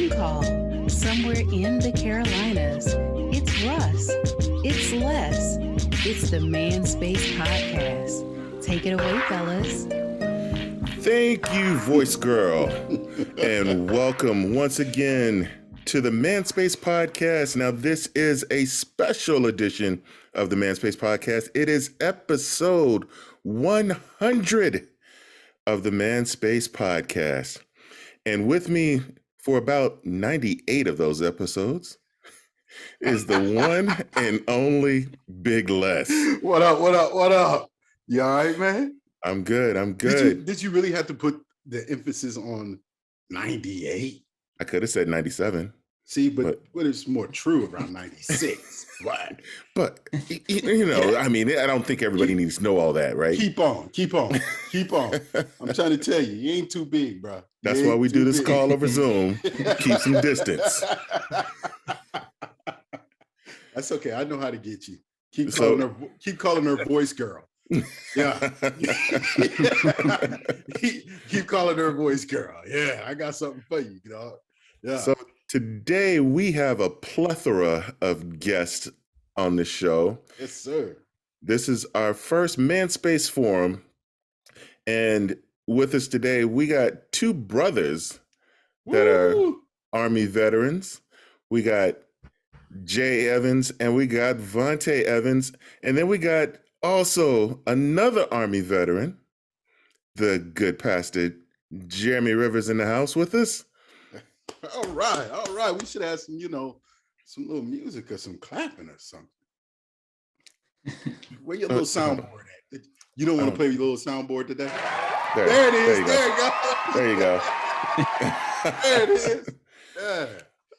phone call somewhere in the Carolinas. It's Russ. It's Less. It's the Man Space Podcast. Take it away, fellas. Thank you, voice girl, and welcome once again to the Man Space Podcast. Now, this is a special edition of the Man Space Podcast. It is episode 100 of the Man Space Podcast. And with me for about 98 of those episodes is the one and only Big Les. What up? You all right, man? I'm good. Did you really have to put the emphasis on 98? I could have said 97. See, but it's more true around 96. Right. But, you know, I mean, I don't think everybody needs to know all that, right? Keep on. I'm trying to tell you ain't too big, bro. That's why we do this call over Zoom. Keep some distance. That's okay. I know how to get you. Keep calling her voice girl. Yeah. Keep calling her voice girl. Yeah, I got something for you, dog. Yeah. So today we have a plethora of guests on the show. Yes, sir. This is our first Man Space Forum. And with us today, we got two brothers that are Army veterans. We got Jae Evans and we got Vontae Evans. And then we got also another Army veteran, the good pastor, Jeremy Rivers, in the house with us. All right. We should have some, some little music or some clapping or something. Where your little soundboard at? You don't want to play your little soundboard today? There it is. There you go. There you go. There it is. Yeah.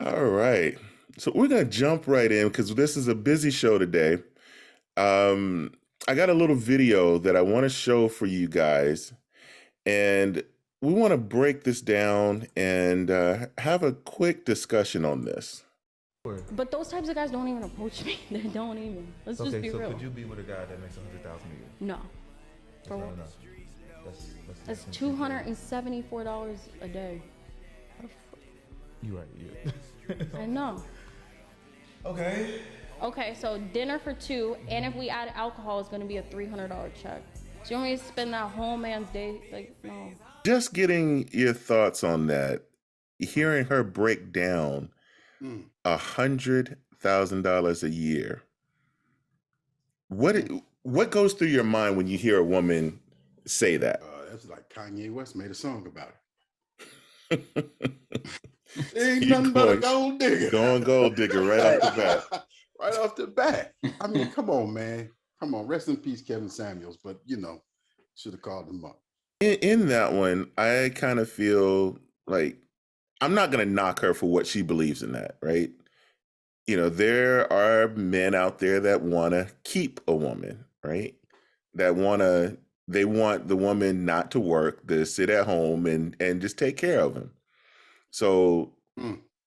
All right. So we're going to jump right in because this is a busy show today. I got a little video that I want to show for you guys. And we want to break this down and have a quick discussion on this. But those types of guys don't even approach me. They don't even. Let's just be real. Could you be with a guy that makes $100,000 a year? No. That's not enough. That's $274 a day. You right. Yeah. I know. Okay, so dinner for two, and if we add alcohol, it's going to be a $300 check. So you want me to spend that whole man's day? Like, no. Just getting your thoughts on that, hearing her break down $100,000 a year. What goes through your mind when you hear a woman say that? That's like Kanye West made a song about it. Ain't nothing but a gold digger. Going gold digger right off the bat. Right off the bat. I mean, come on, man. Come on. Rest in peace, Kevin Samuels. But, should have called him up. In that one, I kind of feel like I'm not going to knock her for what she believes in that, right? There are men out there that want to keep a woman, right? They want the woman not to work, to sit at home and just take care of him. So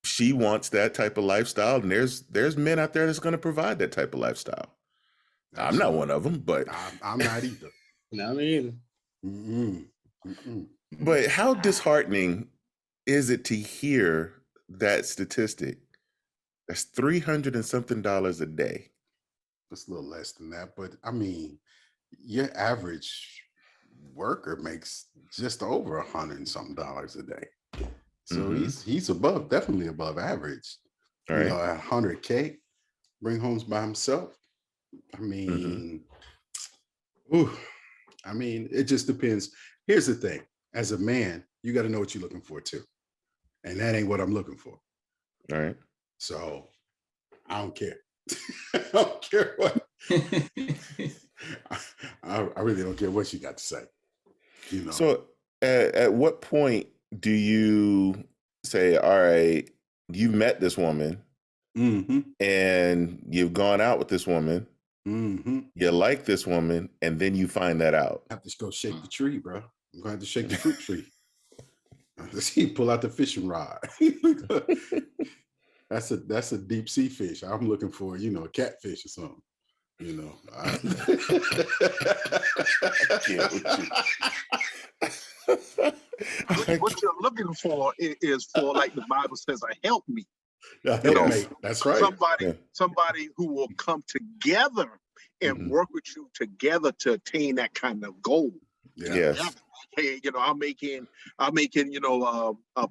she wants that type of lifestyle, and there's men out there that's going to provide that type of lifestyle. Absolutely. I'm not one of them, but I'm not either. Not me either. But how disheartening is it to hear that statistic? That's $300 and something a day. It's a little less than that, but I mean, your average worker makes just over $100 and something a day. So he's definitely above average. All right. At $100K, bring homes by himself. I mean, it just depends. Here's the thing. As a man, you got to know what you're looking for too. And that ain't what I'm looking for. All right. So I don't care. I don't care what. I really don't care what you got to say. So at what point do you say, all right, you've met this woman and you've gone out with this woman, you like this woman, and then you find that out? I have to go shake the tree, bro. I'm going to have to shake the fruit tree. Let's see, pull out the fishing rod. That's a deep sea fish. I'm looking for, a catfish or something. You know, I can't with you. What you're looking for is for, like the Bible says, a help me. helpmate. That's right. Somebody who will come together and work with you together to attain that kind of goal. Yeah. Yes. Hey, I'm making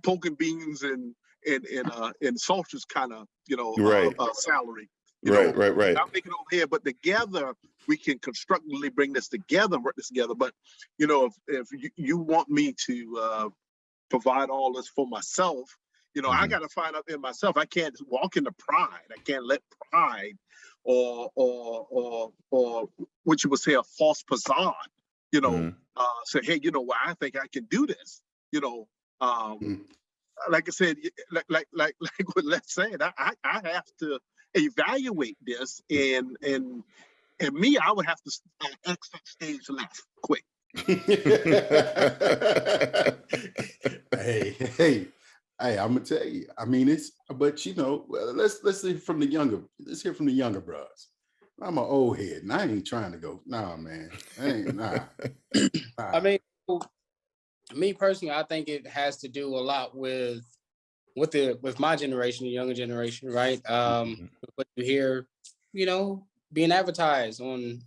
poking beans and sausage kind of Right. salary. Right. I'm making over here, but together we can constructively bring this together and work this together. But if you want me to provide all this for myself, I got to find out in myself. I can't walk into pride. I can't let pride or what you would say a false facade, say, hey, I think I can do this. Like I said, like what Les said, I have to evaluate this, and me, I would have to exit stage left quick. Hey, I'm gonna tell you. I mean, but let's hear from the younger bros. I'm an old head, and I ain't trying to go. Nah, man, nah. I mean, me personally, I think it has to do a lot with my generation, the younger generation, right? What you hear, being advertised on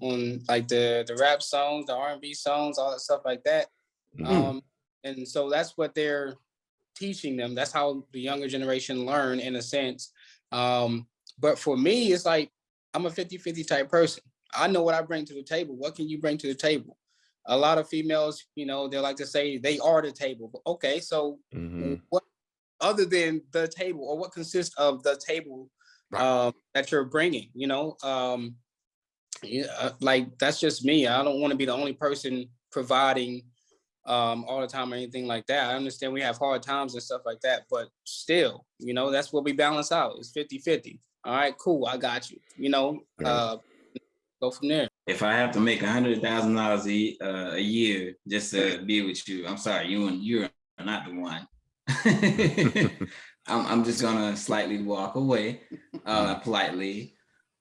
like the rap songs, the R&B songs, all that stuff like that. And so that's what they're teaching them. That's how the younger generation learn, in a sense. But for me, it's like I'm a 50-50 type person. I know what I bring to the table. What can you bring to the table? A lot of females, they like to say they are the table. But okay, so what other than the table, or what consists of the table that you're bringing? Like, that's just me. I don't want to be the only person providing all the time or anything like that. I understand we have hard times and stuff like that, but still, that's what we balance out. It's 50-50. All right, cool. I got you. Go from there. If I have to make $100,000 a year just to be with you, I'm sorry, you're not the one. I'm just gonna slightly walk away, politely.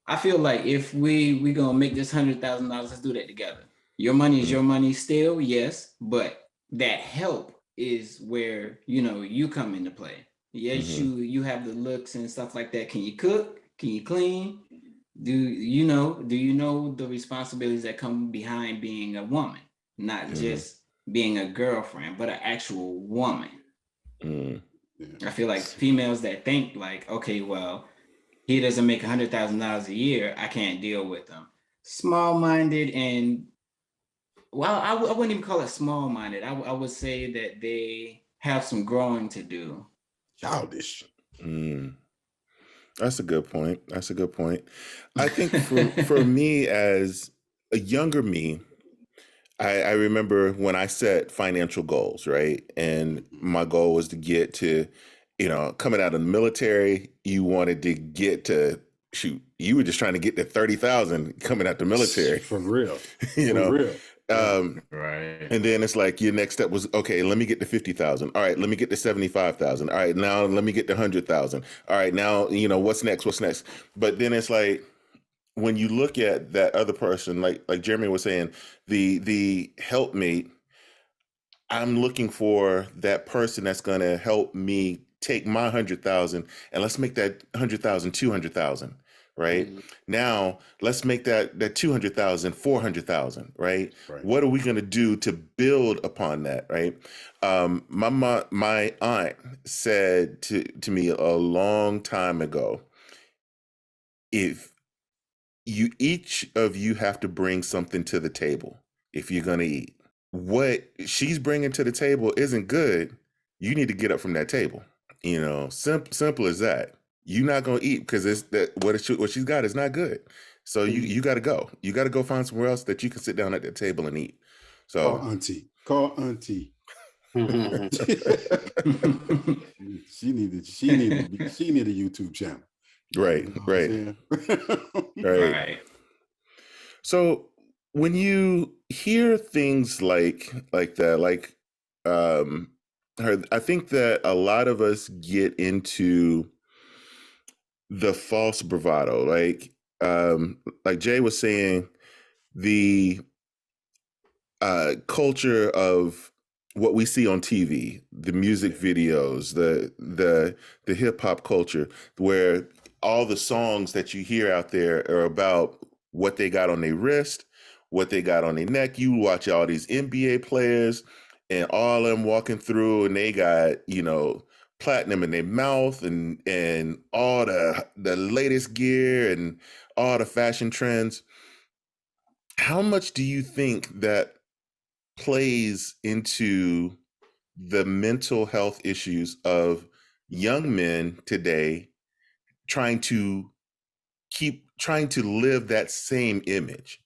I feel like if we gonna make this $100,000, let's do that together. Your money is your money still, yes, but that help is where you come into play. Yes, you have the looks and stuff like that. Can you cook? Can you clean? Do you know the responsibilities that come behind being a woman, not just being a girlfriend, but an actual woman? I feel like females that think like, okay, well, he doesn't make $100,000 a year, I can't deal with them. Small-minded, and I wouldn't even call it small-minded. I would say that they have some growing to do. Childish. That's a good point. I think for me, as a younger me, I remember when I set financial goals, right? And my goal was to get to, coming out of the military, you wanted to get to, you were just trying to get to 30,000 coming out the military. For real. Real. Right. And then it's like your next step was, okay, let me get to 50,000. All right, let me get to 75,000. All right, now let me get to 100,000. All right, now, what's next? But then it's like, when you look at that other person, like Jeremy was saying, the helpmate, I'm looking for that person that's going to help me take my 100,000 and let's make that 100,000, 200,000. Right. Now let's make that 200,000, 400,000. Right. What are we going to do to build upon that? Right. My aunt said to me a long time ago, if each of you have to bring something to the table if you're going to eat. What she's bringing to the table isn't good. You need to get up from that table. Simple as that. You're not going to eat because what she's got is not good. So you got to go. You got to go find somewhere else that you can sit down at the table and eat. So Call auntie. She needed a YouTube channel. Right. Right. So when you hear things like that, I think that a lot of us get into the false bravado. Like, like Jay was saying, the culture of what we see on TV, the music videos, the hip hop culture, where all the songs that you hear out there are about what they got on their wrist, what they got on their neck. You watch all these NBA players and all of them walking through, and they got, platinum in their mouth and all the latest gear and all the fashion trends. How much do you think that plays into the mental health issues of young men today trying to live that same image?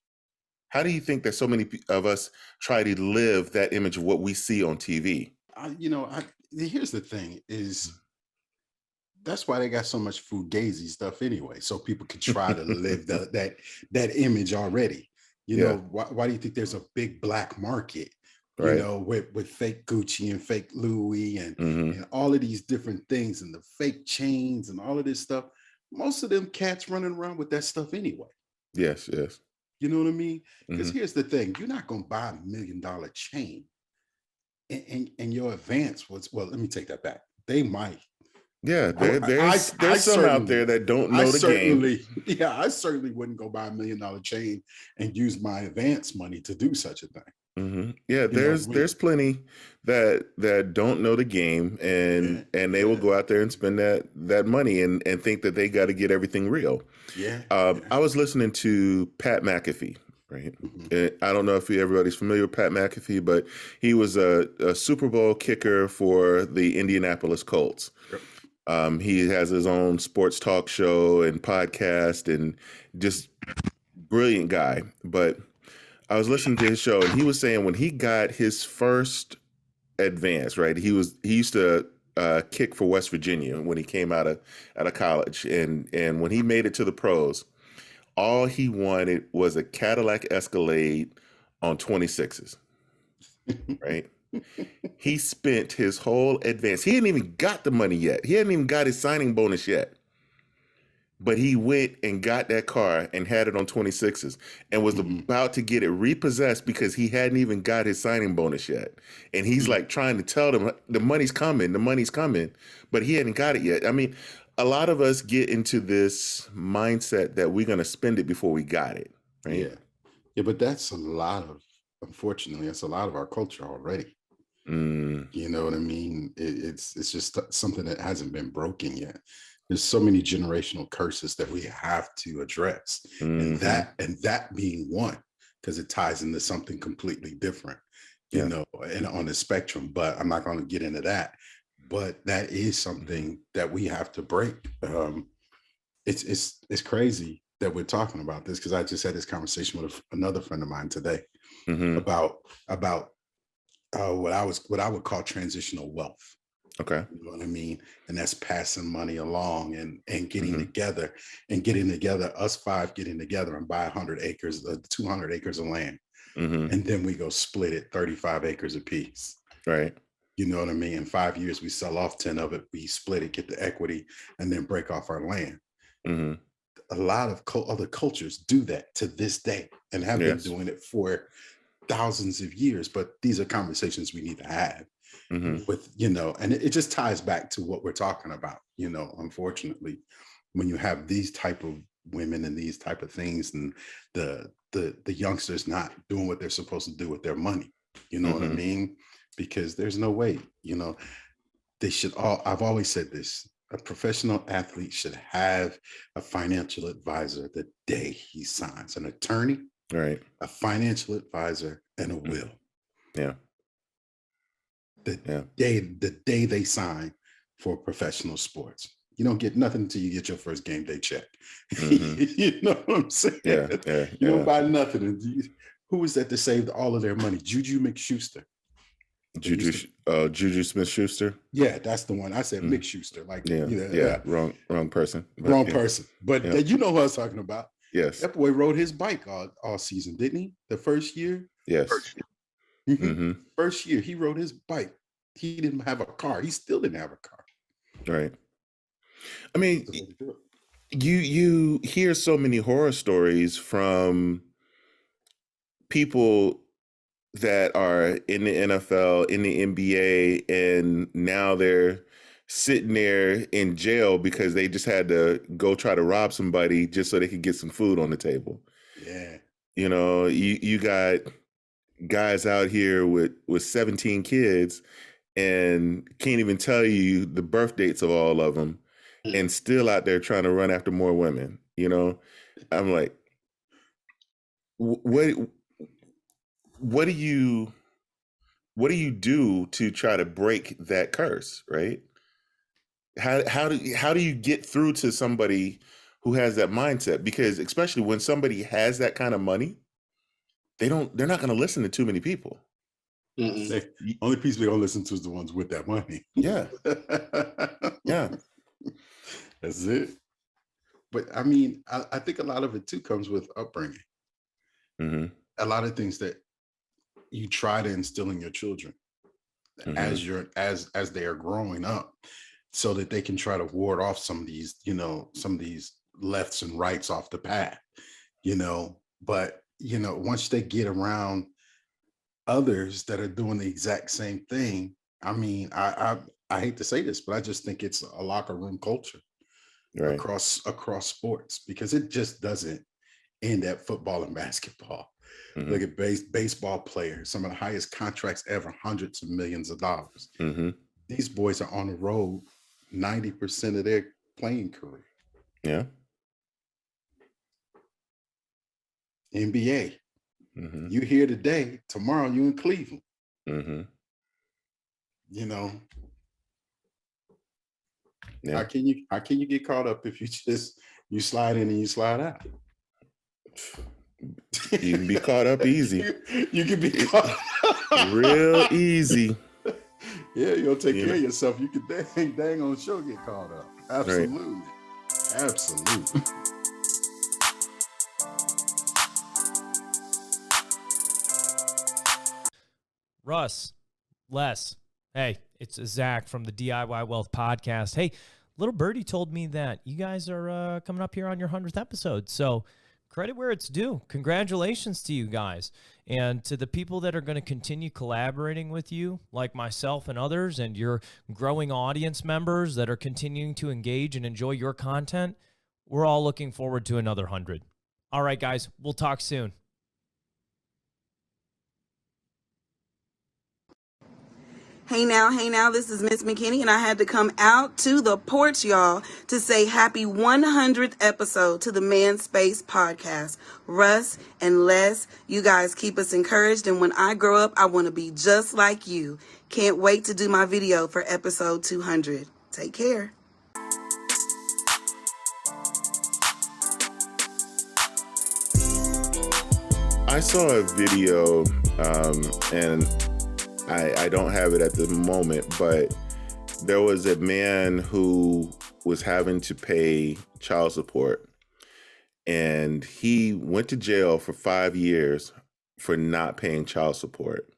How do you think that so many of us try to live that image of what we see on TV? Here's the thing is, that's why they got so much fugazi stuff anyway, so people can try to live that image already. Why do you think there's a big black market? Right. With fake Gucci and fake Louis and all of these different things and the fake chains and all of this stuff. Most of them cats running around with that stuff anyway. Yes. You know what I mean? Because here's the thing: you're not going to buy $1 million chain, and your advance was, well. Let me take that back. They might. Yeah, there's some out there that don't know the game. Yeah, I certainly wouldn't go buy $1 million chain and use my advance money to do such a thing. Yeah, there's plenty that don't know the game, and they will go out there and spend that money and think that they got to get everything real. I was listening to Pat McAfee, right? I don't know if everybody's familiar with Pat McAfee, but he was a Super Bowl kicker for the Indianapolis Colts. He has his own sports talk show and podcast, and just brilliant guy. But I was listening to his show, and he was saying when he got his first advance, right? He used to kick for West Virginia when he came out of college, and when he made it to the pros, all he wanted was a Cadillac Escalade on 26s, right? He spent his whole advance. He hadn't even got the money yet. He hadn't even got his signing bonus yet. But he went and got that car and had it on 26s and was about to get it repossessed because he hadn't even got his signing bonus yet. And he's like trying to tell them the money's coming, but he hadn't got it yet. I mean, a lot of us get into this mindset that we're going to spend it before we got it. Right? Yeah, but unfortunately, that's a lot of our culture already. You know what I mean? It's just something that hasn't been broken yet. There's so many generational curses that we have to address, and that being one, because it ties into something completely different, and on the spectrum. But I'm not going to get into that. But that is something that we have to break. It's crazy that we're talking about this, because I just had this conversation with another friend of mine today about what I would call transitional wealth. Okay. You know what I mean? And that's passing money along and getting together, us five getting together and buy 100 acres, 200 acres of land. And then we go split it 35 acres apiece. Right. You know what I mean? In 5 years, we sell off 10 of it, we split it, get the equity, and then break off our land. A lot of other cultures do that to this day and have been doing it for thousands of years. But these are conversations we need to have. With, and it just ties back to what we're talking about. Unfortunately, when you have these type of women and these type of things, and the youngsters not doing what they're supposed to do with their money, what I mean? Because there's no way, they should all, I've always said this, a professional athlete should have a financial advisor the day he signs, an attorney, right, a financial advisor, and a will. The day they sign for professional sports. You don't get nothing until you get your first game day check. You know what I'm saying? You don't buy nothing. Who was that that saved all of their money? Juju McSchuster. Juju Smith-Schuster. Yeah, that's the one. I said Mick Schuster. Wrong person. Person. But you know who I was talking about. Yes. That boy rode his bike all season, didn't he? The first year? Yes. First year, he rode his bike. He didn't have a car. He still didn't have a car. Right. I mean, you hear so many horror stories from people that are in the NFL, in the NBA, and now they're sitting there in jail because they just had to go try to rob somebody just so they could get some food on the table. Yeah. You know, you got guys out here with 17 kids and can't even tell you the birth dates of all of them, and still out there trying to run after more women. You know, I'm like, what do you do to try to break that curse, right? How do you get through to somebody who has that mindset? Because especially when somebody has that kind of money, they're not going to listen to too many people. Only people they're gonna listen to is the ones with that money. Yeah. Yeah. That's it. But I mean, I think a lot of it too comes with upbringing. Mm-hmm. A lot of things that you try to instill in your children as they are growing up, so that they can try to ward off some of these lefts and rights off the path, but once they get around others that are doing the exact same thing, I mean, I hate to say this, but I just think it's a locker room culture across sports, because it just doesn't end at football and basketball. Mm-hmm. Look at baseball players, some of the highest contracts ever, hundreds of millions of dollars. Mm-hmm. These boys are on the road 90% of their playing career. Yeah. NBA. Mm-hmm. You here today, tomorrow you in Cleveland. Mm-hmm. Yeah. Yeah. How can you get caught up if you slide in and you slide out? You can be caught up easy. You can be caught real easy. Yeah, you'll take care of yourself. You can dang on sure get caught up. Absolutely. Right. Absolutely. Russ, Les, hey, it's Zach from the DIY Wealth Podcast. Hey, little birdie told me that you guys are coming up here on your 100th episode. So credit where it's due. Congratulations to you guys. And to the people that are going to continue collaborating with you, like myself and others, and your growing audience members that are continuing to engage and enjoy your content, we're all looking forward to another 100. All right, guys, we'll talk soon. Hey now, this is Miss McKinney, and I had to come out to the porch, y'all, to say happy 100th episode to the Man Space Podcast. Russ and Les, you guys keep us encouraged, and when I grow up, I want to be just like you. Can't wait to do my video for episode 200. Take care. I saw a video, and I don't have it at the moment, but there was a man who was having to pay child support, and he went to jail for 5 years for not paying child support.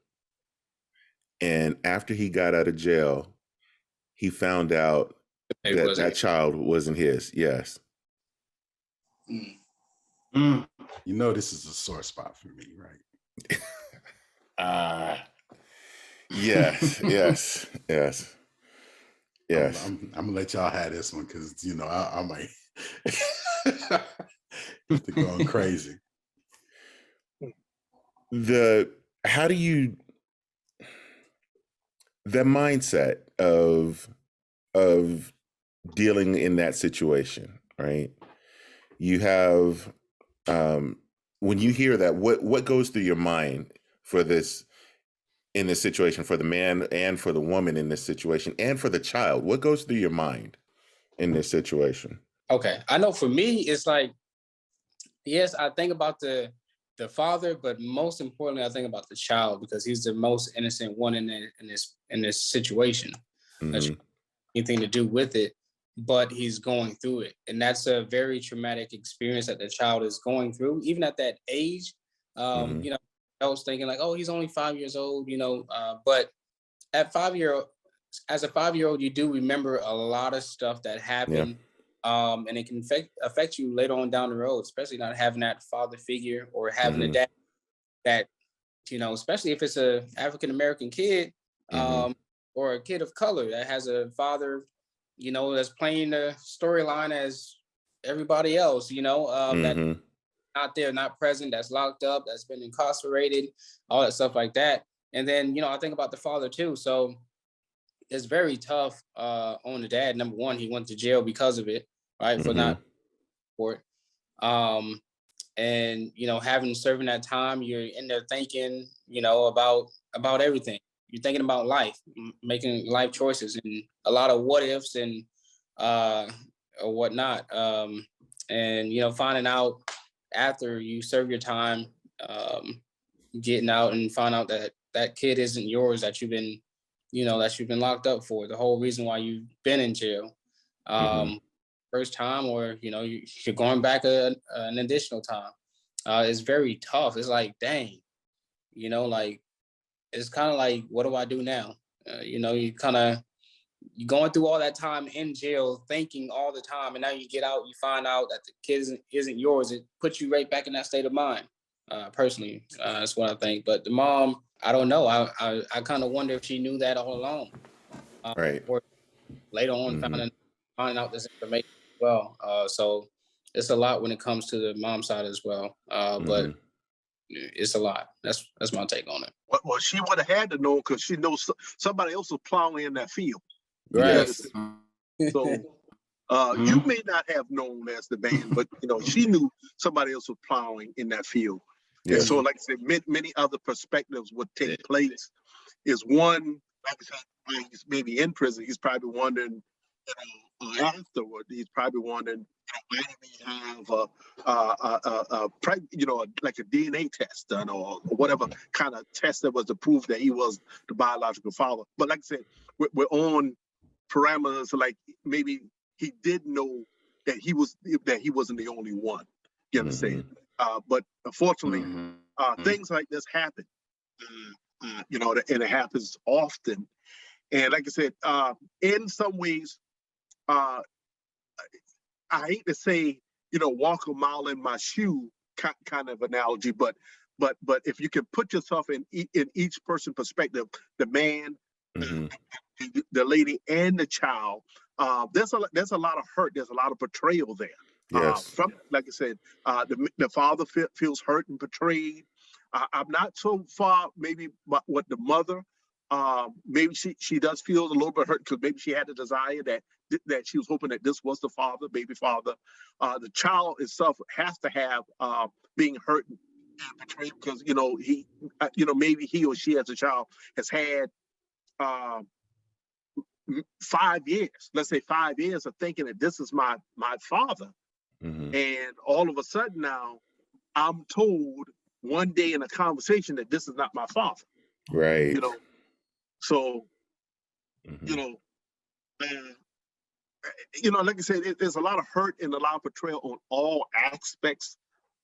And after he got out of jail, he found out that child wasn't his. Yes. This is a sore spot for me, right? Yes. I'm gonna let y'all have this one because I might be going crazy. The mindset of dealing in that situation, right? You have when you hear that, what goes through your mind for this? In this situation, for the man and for the woman in this situation, and for the child, what goes through your mind in this situation? Okay, I know for me, it's like, yes, I think about the father, but most importantly, I think about the child, because he's the most innocent one in this situation. Mm-hmm. Anything to do with it, but he's going through it, and that's a very traumatic experience that the child is going through, even at that age. I was thinking like, oh, he's only 5 years old, but as a 5-year-old, you do remember a lot of stuff that happened And it can affect you later on down the road, especially not having that father figure or having a dad that, especially if it's a African American kid or a kid of color that has a father, that's playing the storyline as everybody else, that not there, not present, that's locked up, that's been incarcerated, all that stuff like that. And then, I think about the father too. So it's very tough on the dad. Number one, he went to jail because of it, right? For not support. And having serving that time, you're in there thinking, about everything. You're thinking about life, making life choices, and a lot of what ifs and or whatnot. And finding out after you serve your time, getting out and find out that that kid isn't yours, that you've been locked up for, the whole reason why you've been in jail. First time, or you're going back an additional time. It's very tough. It's like, dang, like, it's kind of like, what do I do now? You're going through all that time in jail, thinking all the time, and now you get out, you find out that the kid isn't yours. It puts you right back in that state of mind. Personally, that's what I think. But the mom, I don't know. I kind of wonder if she knew that all along, right? Or later on finding out this information as well. So it's a lot when it comes to the mom side as well. But it's a lot. That's my take on it. Well, she would have had to know, because she knows somebody else was plowing in that field. Right. So you may not have known as the band, but she knew somebody else was plowing in that field. And so, like I said, many other perspectives would take place. Is one, like I said, when he's maybe in prison, he's probably wondering, afterward, he's probably wondering, why did we have like a DNA test done, or whatever kind of test that was to prove that he was the biological father. But like I said, we're on parameters like maybe he did know that he wasn't the only one. You understand? But unfortunately, things like this happen. And it happens often. And like I said, in some ways, I hate to say, walk a mile in my shoe kind of analogy, but if you can put yourself in each person's perspective, the man, the lady, and the child, there's a lot of hurt. There's a lot of betrayal there. From, like I said, the father feels hurt and betrayed. I'm not so far maybe what the mother. Maybe she does feel a little bit hurt, because maybe she had the desire that she was hoping that this was the father, baby father. The child itself has to have being hurt and betrayed, because he maybe he or she as a child has had 5 years, let's say 5 years, of thinking that this is my father, and all of a sudden now I'm told one day in a conversation that this is not my father. Right. So, like I said, there's a lot of hurt and a lot of betrayal on all aspects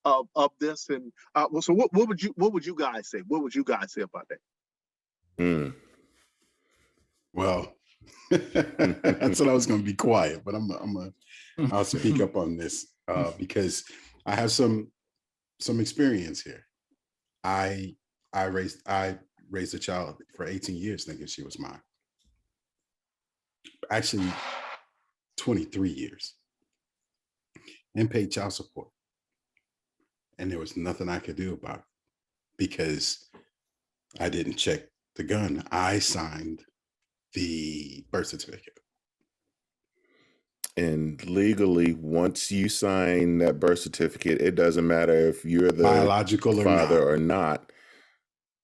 of this. And so, what would you guys say? What would you guys say about that? Well, I said I was going to be quiet, but I'll speak up on this because I have some experience here. I raised a child for 18 years thinking she was mine. Actually, 23 years, and paid child support. And there was nothing I could do about it because I didn't check the gun. I signed the birth certificate. And legally, once you sign that birth certificate, it doesn't matter if you're the biological father or not.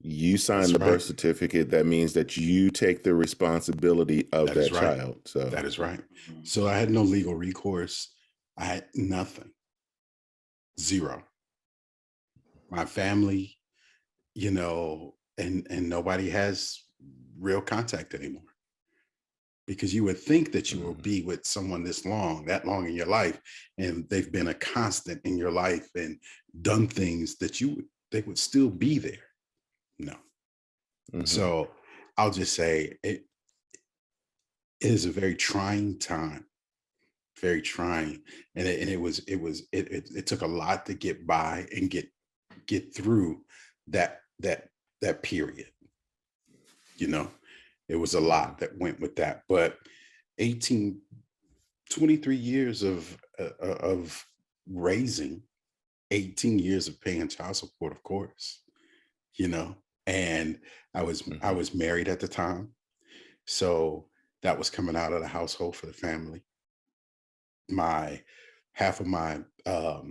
You sign the birth certificate. That means that you take the responsibility of that child. So that is right. So I had no legal recourse. I had nothing. Zero. My family, and nobody has real contact anymore. Because you would think that you will be with someone that long in your life, and they've been a constant in your life and done things that they would still be there. No. So I'll just say it is a very trying time very trying, and it took a lot to get by and get through that period. You know, it was a lot that went with that, but 23 years of raising, 18 years of paying child support, of course, you know, and I was married at the time. So that was coming out of the household for the family. Half of my, all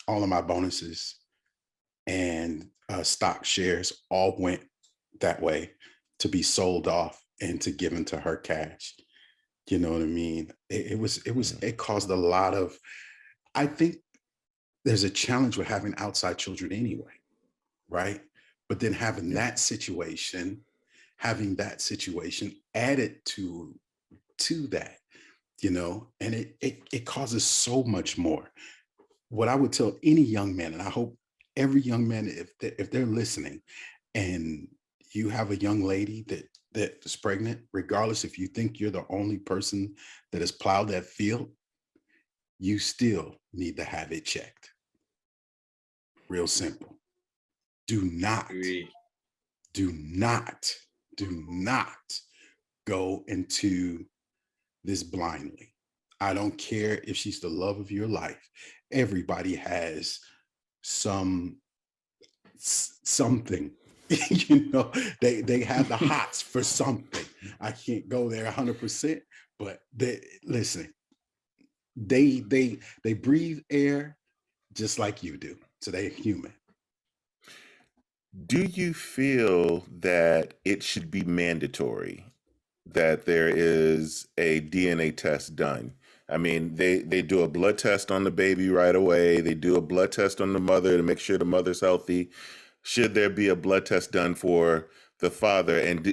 of my bonuses and stock shares all went that way to be sold off and to given to her cash. You know what I mean? It caused a lot of, I think there's a challenge with having outside children anyway, right? But then having that situation added to that, you know, and it causes so much more. What I would tell any young man, and I hope every young man, if they're listening, and you have a young lady that is pregnant, regardless if you think you're the only person that has plowed that field, you still need to have it checked. Real simple. Do not go into this blindly. I don't care if she's the love of your life. Everybody has something, you know, they have the hots for something. I can't go there 100%, but listen, they breathe air just like you do. So they're human. Do you feel that it should be mandatory that there is a DNA test done? I mean, they do a blood test on the baby right away. They do a blood test on the mother to make sure the mother's healthy. Should there be a blood test done for the father and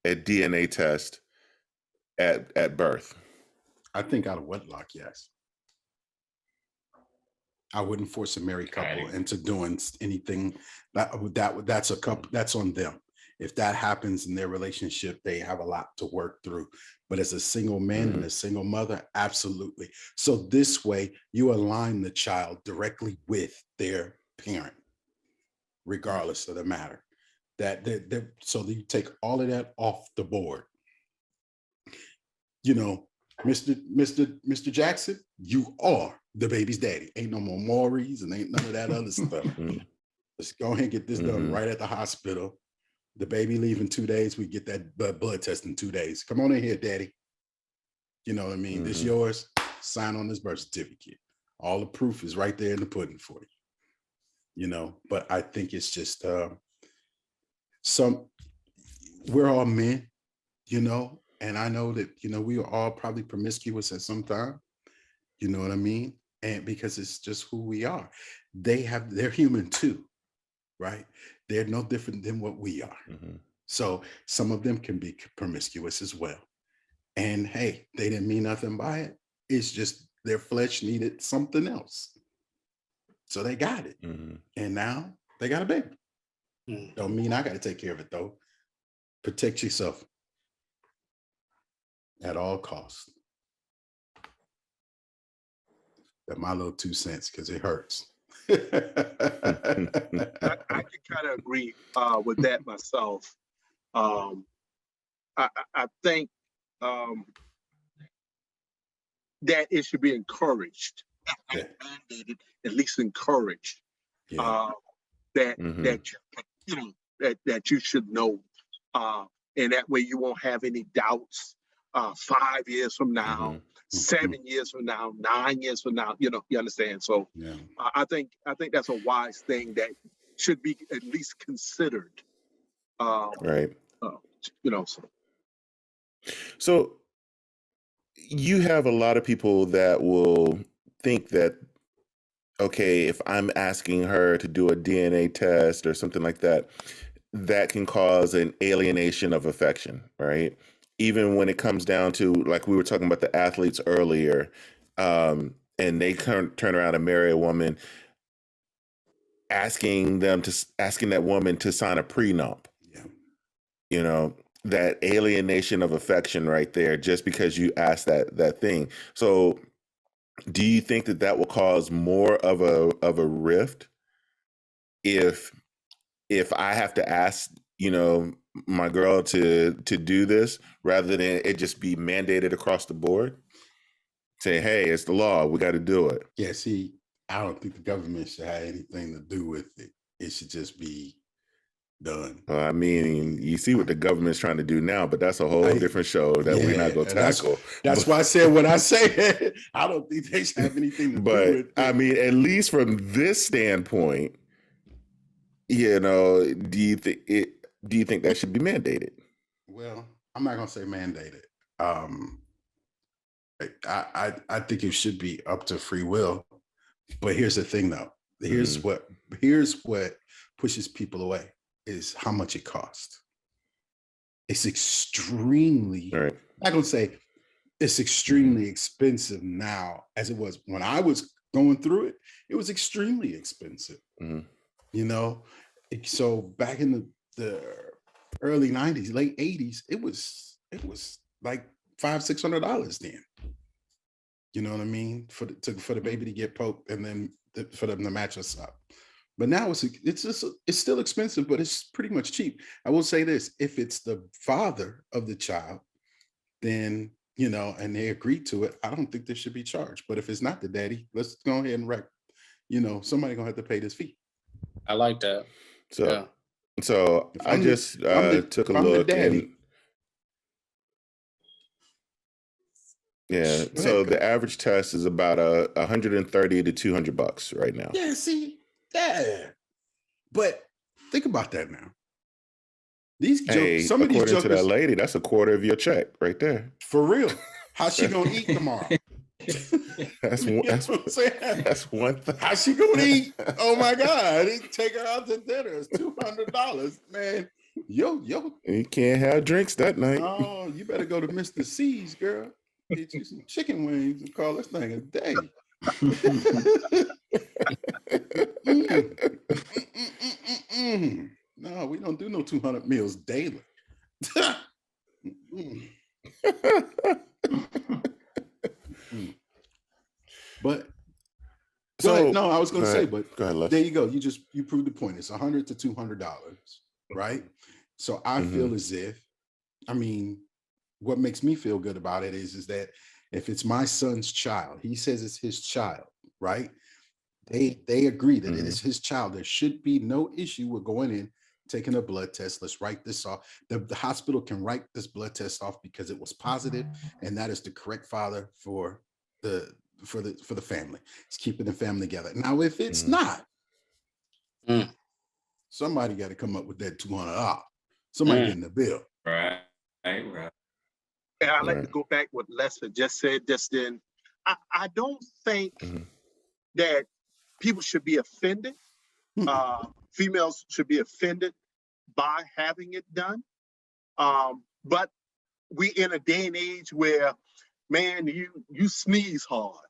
a DNA test at birth? I think out of wedlock, yes. I wouldn't force a married couple into doing anything. That's a couple. That's on them. If that happens in their relationship, they have a lot to work through. But as a single man and a single mother, absolutely. So this way, you align the child directly with their parent, regardless of the matter. So you take all of that off the board. You know, Mr. Jackson, you are the baby's daddy. Ain't no more Maury's and ain't none of that other stuff. Let's go ahead and get this done right at the hospital. The baby leave in 2 days. We get that blood test in 2 days. Come on in here, daddy. You know what I mean? This yours. Sign on this birth certificate. All the proof is right there in the pudding for you. You know, but I think it's just we're all men, you know, and I know that, you know, we are all probably promiscuous at some time. You know what I mean? And because it's just who we are. They're human too, right? They're no different than what we are. So some of them can be promiscuous as well. And hey, they didn't mean nothing by it. It's just their flesh needed something else. So they got it. And now they got a baby. Don't mean I got to take care of it though. Protect yourself at all costs. That's my little 2 cents because it hurts. I can kind of agree with that myself. I think that it should be encouraged, not mandated, at least encouraged. That you should know, and that way you won't have any doubts 5 years from now, 7 years from now, 9 years from now. You know, you understand. So I think that's a wise thing that should be at least considered. Right. You know. So you have a lot of people that will think that, okay, if I'm asking her to do a DNA test or something like that, that can cause an alienation of affection, right? Even when it comes down to, like we were talking about the athletes earlier, and they turn around and marry a woman, asking that woman to sign a prenup. You know, that alienation of affection right there, just because you asked that thing. So, do you think that will cause more of a rift if I have to ask, my girl to do this rather than it just be mandated across the board? Say, hey, it's the law, we got to do it. Yeah, see, I don't think the government should have anything to do with it. It should just be done. I mean, you see what the government's trying to do now, but that's a whole different show that we're not going to tackle. That's why I said what I say. I don't think they should have anything to do with it. I mean, at least from this standpoint, do you think that should be mandated? Well, I'm not going to say mandated. I think it should be up to free will. But here's the thing, though. Here's what pushes people away is how much it costs. It's extremely, I'm not going to say it's extremely expensive now as it was when I was going through it. It was extremely expensive. So back in the early 90s, late 80s, it was like $500-$600 then. You know what I mean? For the baby to get poked and then for them to match us up. But now it's still expensive, but it's pretty much cheap. I will say this: if it's the father of the child, then and they agree to it, I don't think they should be charged. But if it's not the daddy, let's go ahead and somebody gonna have to pay this fee. I like that. So I just took a look and yeah. So the average test is about $130 to $200 right now. Yeah. See. Yeah. But think about that now. These jokes, some of these jokers, according to that lady, that's a quarter of your check right there. For real. How's she gonna eat tomorrow? That's one thing. How's she gonna eat? Oh my God! Take her out to dinner. It's $200, man. Yo. You can't have drinks that night. Oh, you better go to Mr. C's, girl. Get you some chicken wings and call this thing a day. No, we don't do no 200 meals daily. But no, I was going to say, but go ahead, Les. there you go. You proved the point. It's $100 to $200, right? So I feel as if, what makes me feel good about it is that if it's my son's child, he says it's his child, right? They agree that it is his child. There should be no issue with going in, taking a blood test. Let's write this off. The hospital can write this blood test off because it was positive, and that is the correct father for the family. It's keeping the family together. Now, if it's not, somebody got to come up with that $200. Somebody getting the bill. Right. And I'd like to go back what Lester just said just then. I don't think that people should be offended. Females should be offended by having it done. But we in a day and age where, man, you sneeze hard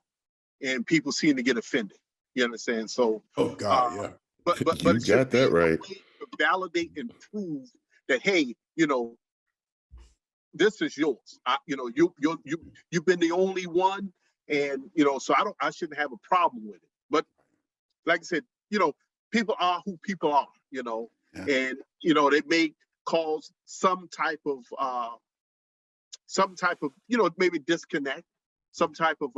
and people seem to get offended. You understand? So, oh God, yeah. But you it should got that right. To validate and prove that, hey, this is yours. You've been the only one, and so I shouldn't have a problem with it. But like I said, people are who people are, and they may cause some type of maybe disconnect, some type of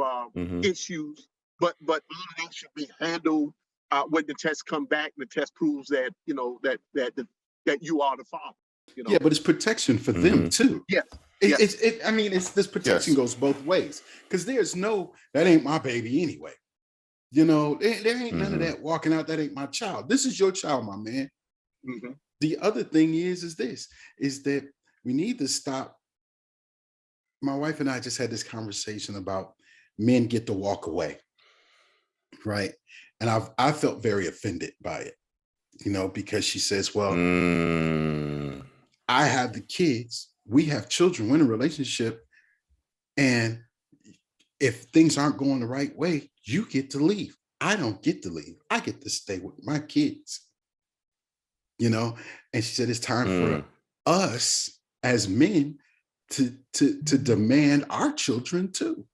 issues, but all of that should be handled when the test come back. The test proves that that you are the father. Yeah, but it's protection for them too. Yes. This protection goes both ways, because that ain't my baby anyway. There ain't none of that walking out. That ain't my child. This is your child, my man. The other thing is that we need to stop. My wife and I just had this conversation about men get to walk away, right? And I felt very offended by it, because she says, well, I have the kids, we have children, we're in a relationship, and if things aren't going the right way, you get to leave. I don't get to leave. I get to stay with my kids. And she said, it's time for us as men to demand our children too.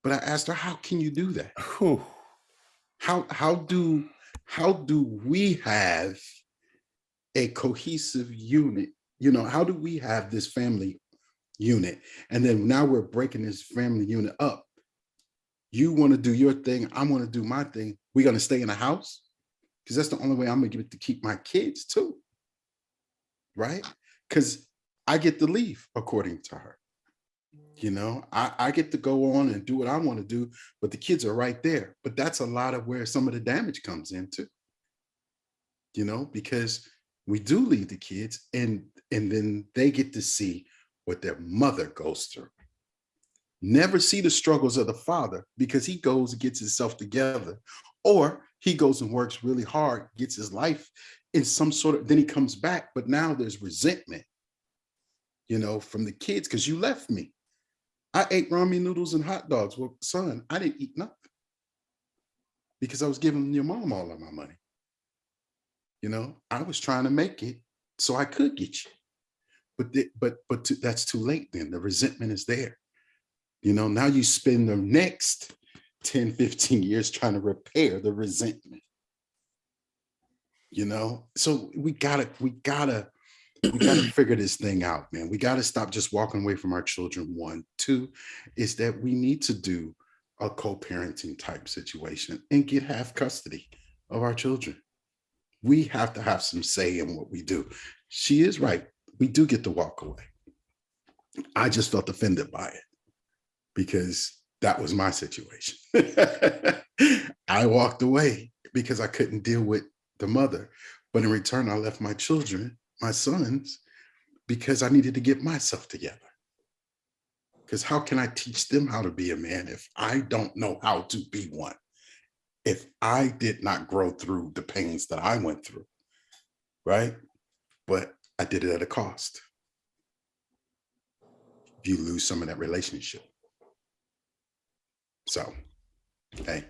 But I asked her, how can you do that? Whew. How do we have a cohesive unit? How do we have this family unit? And then now we're breaking this family unit up. You want to do your thing, I want to do my thing. We're going to stay in the house because that's the only way I'm going to get to keep my kids too. Right? Because I get to leave according to her. I get to go on and do what I want to do, but the kids are right there. But that's a lot of where some of the damage comes into, because we do leave the kids and then they get to see what their mother goes through. Never see the struggles of the father because he goes and gets himself together, or he goes and works really hard, gets his life in some sort of, then he comes back, but now there's resentment, from the kids because you left me. I ate ramen noodles and hot dogs. Well, son, I didn't eat nothing because I was giving your mom all of my money. I was trying to make it so I could get you. But that's too late then. The resentment is there. Now you spend the next 10, 15 years trying to repair the resentment. So we gotta figure this thing out, man. We gotta stop just walking away from our children. 1, 2, is that we need to do a co-parenting type situation and get half custody of our children. We have to have some say in what we do. She is right. We do get to walk away. I just felt offended by it because that was my situation. I walked away because I couldn't deal with the mother. But in return, I left my children, my sons, because I needed to get myself together. Because how can I teach them how to be a man if I don't know how to be one? If I did not grow through the pains that I went through, right? But I did it at a cost. You lose some of that relationship. So, hey.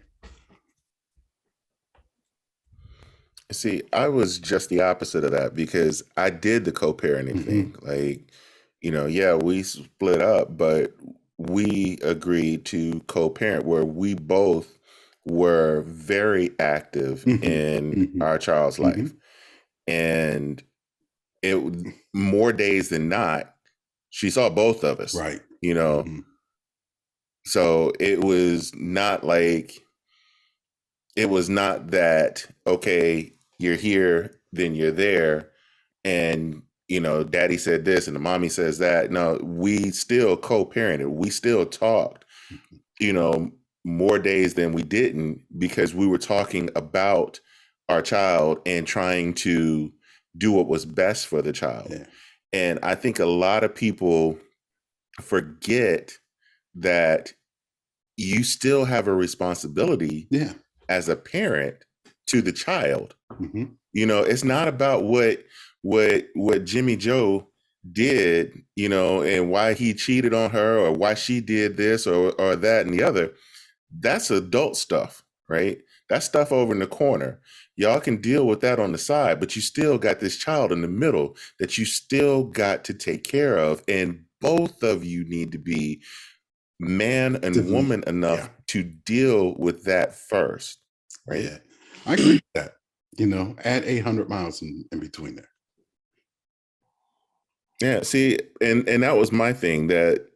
See, I was just the opposite of that because I did the co-parenting thing. Like, yeah, we split up, but we agreed to co-parent where we both were very active in our child's life. And it more days than not, she saw both of us. Right. So it was not that, okay, you're here, then you're there. And, daddy said this and the mommy says that. No, we still co-parented. We still talked, more days than we didn't because we were talking about our child and trying to do what was best for the child. Yeah. And I think a lot of people forget that you still have a responsibility as a parent to the child. It's not about what Jimmy Joe did, and why he cheated on her or why she did this or that and the other. That's adult stuff, right? That's stuff over in the corner. Y'all can deal with that on the side, but you still got this child in the middle that you still got to take care of. And both of you need to be man and woman enough to deal with that first, right? Yeah, I agree with that. Add 800 miles in between there. Yeah, see, and that was my thing that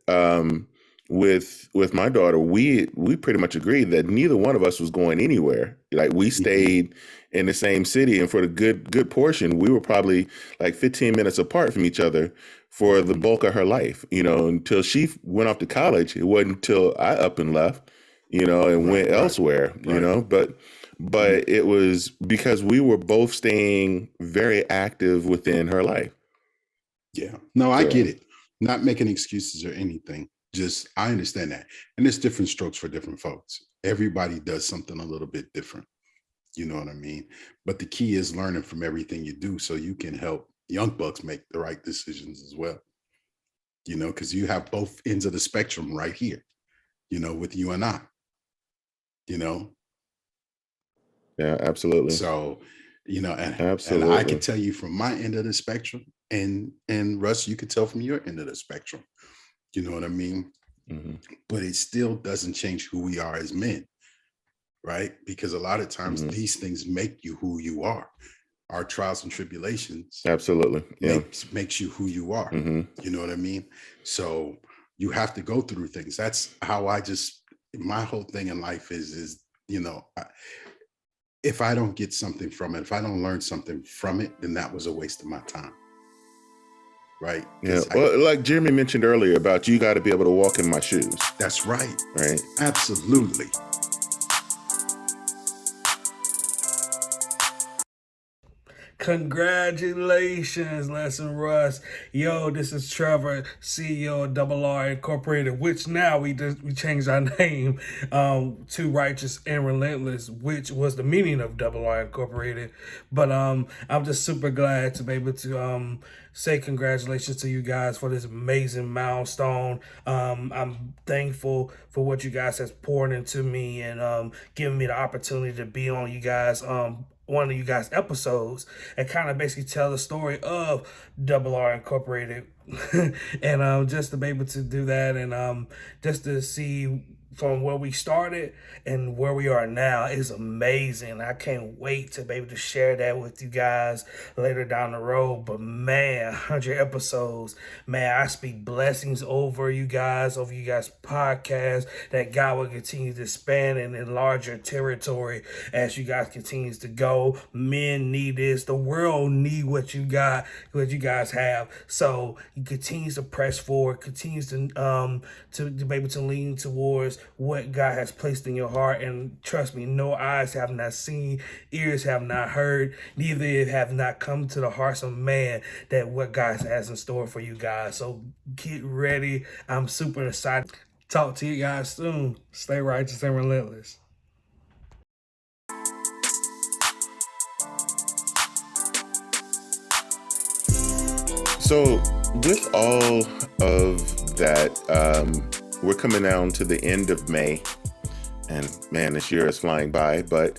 with my daughter, we pretty much agreed that neither one of us was going anywhere. Like we stayed in the same city, and for the good portion, we were probably like 15 minutes apart from each other for the bulk of her life. Until she went off to college, it wasn't until I up and left, and went elsewhere. But it was because we were both staying very active within her life. Yeah, no, I get it. Not making excuses or anything. Just, I understand that. And there's different strokes for different folks. Everybody does something a little bit different. You know what I mean? But the key is learning from everything you do so you can help young bucks make the right decisions as well. Because you have both ends of the spectrum right here, with you and I, Yeah, absolutely. So And Absolutely. I can tell you from my end of the spectrum, and Russ, you can tell from your end of the spectrum. You know what I mean? But it still doesn't change who we are as men, right? Because a lot of times these things make you who you are. Our trials and tribulations absolutely makes you who you are. You know what I mean? So you have to go through things. That's how my whole thing in life is if I don't get something from it, if I don't learn something from it, then that was a waste of my time. Right? Yeah. Well, like Jeremy mentioned earlier about you got to be able to walk in my shoes. That's right. Right. Absolutely. Congratulations, Les and Russ. Yo, this is Trevor, CEO of Double R Incorporated, which now we changed our name to Righteous and Relentless, which was the meaning of Double R Incorporated. But I'm just super glad to be able to say congratulations to you guys for this amazing milestone. I'm thankful for what you guys has poured into me and giving me the opportunity to be on you guys one of you guys' episodes and kind of basically tell the story of Double R Incorporated. And just to be able to do that and just to see from where we started and where we are now is amazing. I can't wait to be able to share that with you guys later down the road. But man, 100 episodes, man, I speak blessings over you guys podcast, that God will continue to expand and enlarge your territory as you guys continues to go. Men need this. The world need what you guys have. So he continues to press forward, continues to be able to lean towards what God has placed in your heart. And trust me, no eyes have not seen, ears have not heard, neither have not come to the hearts of man that what God has in store for you guys. So get ready. I'm super excited. Talk to you guys soon. Stay righteous and relentless. So with all of that, we're coming down to the end of May, and man, this year is flying by, but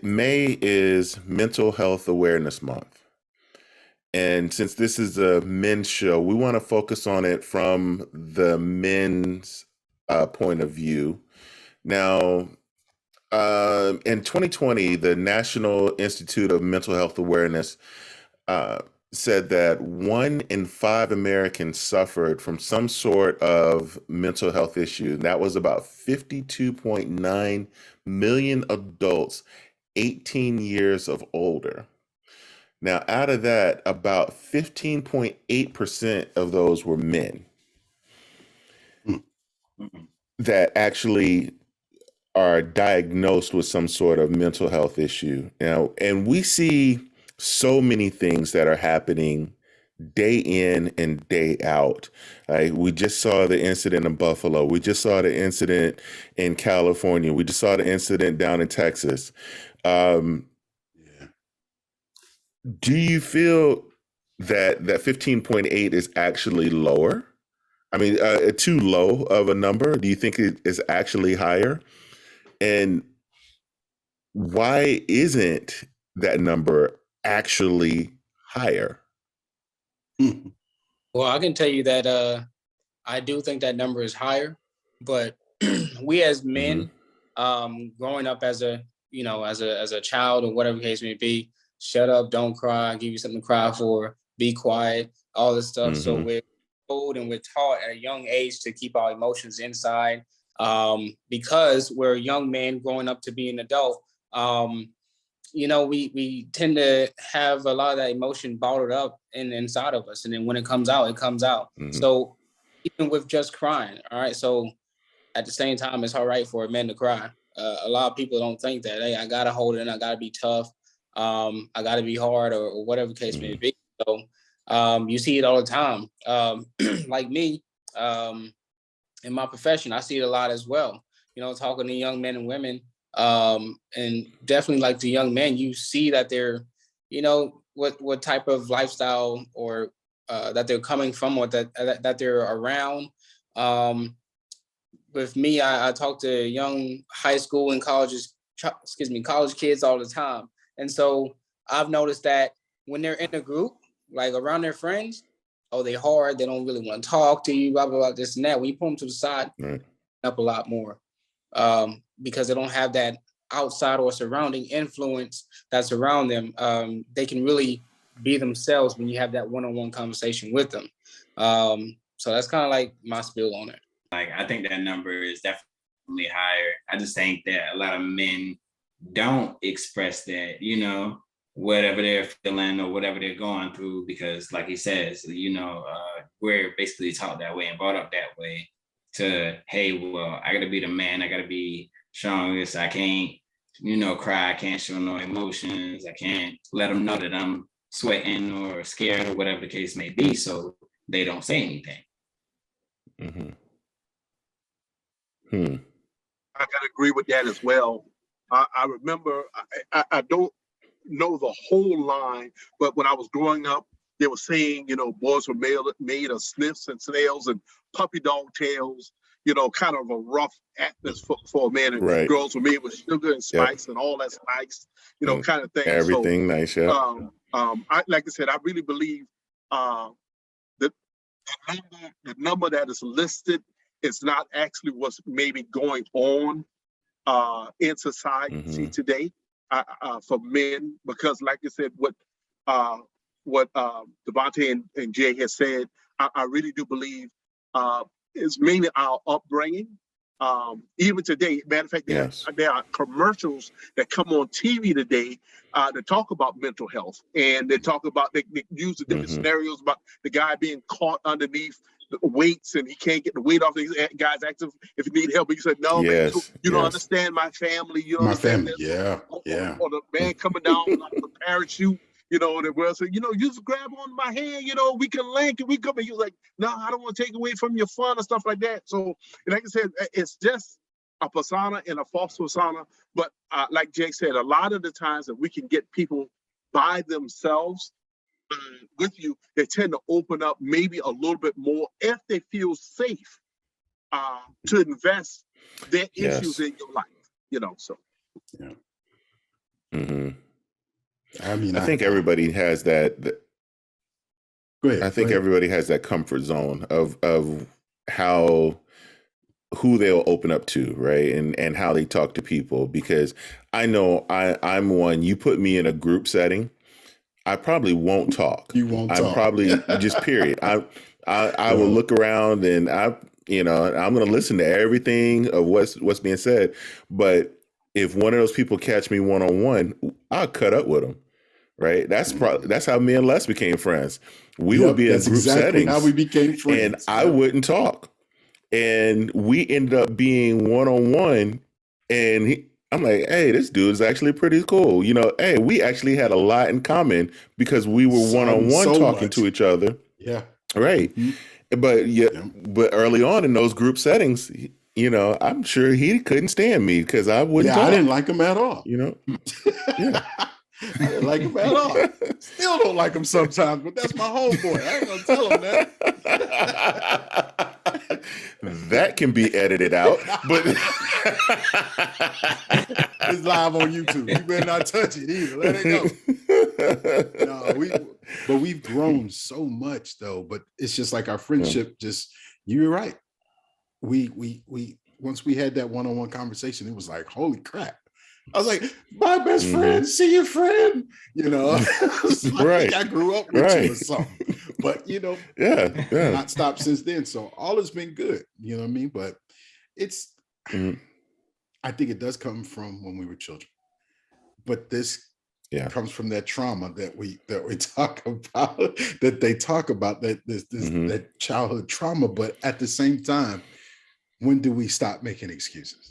May is Mental Health Awareness Month. And since this is a men's show, we want to focus on it from the men's point of view. Now, in 2020, the National Institute of Mental Health Awareness said that 1 in 5 Americans suffered from some sort of mental health issue. That was about 52.9 million adults 18 years of older. Now, out of that, about 15.8% of those were men that actually are diagnosed with some sort of mental health issue. And we see so many things that are happening day in and day out. We just saw the incident in Buffalo. We just saw the incident in California. We just saw the incident down in Texas. Do you feel that 15.8 is actually lower? I mean, too low of a number? Do you think it is actually higher? And why isn't that number actually higher? Well, I can tell you that I do think that number is higher, but we as men, growing up as a child or whatever the case may be, shut up, don't cry, give you something to cry for, be quiet, all this stuff. So we're told and we're taught at a young age to keep our emotions inside, because we're young men growing up to be an adult. We tend to have a lot of that emotion bottled up inside of us. And then when it comes out, it comes out. So even with just crying, all right. So at the same time, it's all right for a man to cry. A lot of people don't think that, hey, I got to hold it in. I got to be tough. I got to be hard or whatever the case may be. So you see it all the time. Like me, in my profession, I see it a lot as well. Talking to young men and women, and definitely like the young men, you see that they're, what type of lifestyle or that they're coming from or that they're around. With me, I talk to young high school and college kids all the time. And so I've noticed that when they're in a group, like around their friends, oh, they hard, they don't really want to talk to you, blah, blah, blah, this and that. When you pull them to the side, up a lot more because they don't have that outside or surrounding influence that's around them. They can really be themselves when you have that one-on-one conversation with them. So that's kind of like my spiel on it. Like, I think that number is definitely higher. I just think that a lot of men don't express that, you know, whatever they're feeling or whatever they're going through, because like he says, you know, we're basically taught that way and brought up that way to, hey, well, I gotta be the man, I gotta be strongest, I can't, you know, cry, I can't show no emotions, I can't let them know that I'm sweating or scared or whatever the case may be, so they don't say anything. I gotta agree with that as well. I remember, I don't know the whole line, but when I was growing up, they were saying, you know, boys were made of sniffs and snails and puppy dog tails, you know, kind of a rough atmosphere for a man, and girls were made with sugar and spice and all that spice, you know, kind of thing. Everything so, nice, yeah. Like I said, I really believe that the number that is listed is not actually what's maybe going on in society today for men, because like I said, what Vontae and Jae has said, I really do believe is mainly our upbringing. Even today, matter of fact, there are commercials that come on TV today that talk about mental health, and they talk about, they use the different scenarios about the guy being caught underneath the weights and he can't get the weight off. The guy's asking if he need help, but he said, "No, man, you don't understand my family. You don't understand this." Or the man coming down like the parachute. You know, the girl said, "You know, you just grab on my hand, you know, we can link and we come." And he was like, "No, I don't want to take away from your fun and stuff like that." So, like I said, it's just a persona and a false persona. But like Jake said, a lot of the times that we can get people by themselves with you, they tend to open up maybe a little bit more if they feel safe to invest their issues in your life, you know, so. I mean, I think everybody has that. Go ahead. I think everybody has that comfort zone of who they'll open up to, right? And how they talk to people, because I know I'm one, you put me in a group setting, I probably won't talk. You won't talk. I'm probably just period. I will look around and I'm going to listen to everything of what's being said. But if one of those people catch me one-on-one, I'll cut up with them. Right. That's how me and Les became friends. We would be in group settings. How we became friends. And I wouldn't talk. And we ended up being one-on-one. And I'm like, hey, this dude is actually pretty cool. You know, hey, we actually had a lot in common because we were one-on-one talking to each other. Yeah. Right. But but early on in those group settings, you know, I'm sure he couldn't stand me because I wouldn't talk. I didn't like him at all. You know? Yeah. I didn't like him at all. Still don't like him sometimes, but that's my homeboy. I ain't gonna tell him that. That can be edited out, but it's live on YouTube. You better not touch it either. Let it go. No, we've grown so much though. But it's just like our friendship. You're right. We once we had that one-on-one conversation, it was like, holy crap. I was like, my best friend, see your friend, you know. Like I grew up with you or something. But you know, not stopped since then. So all has been good, you know what I mean? But it's I think it does come from when we were children. But this comes from that trauma that we talk about, that they talk about, that childhood trauma. But at the same time, when do we stop making excuses?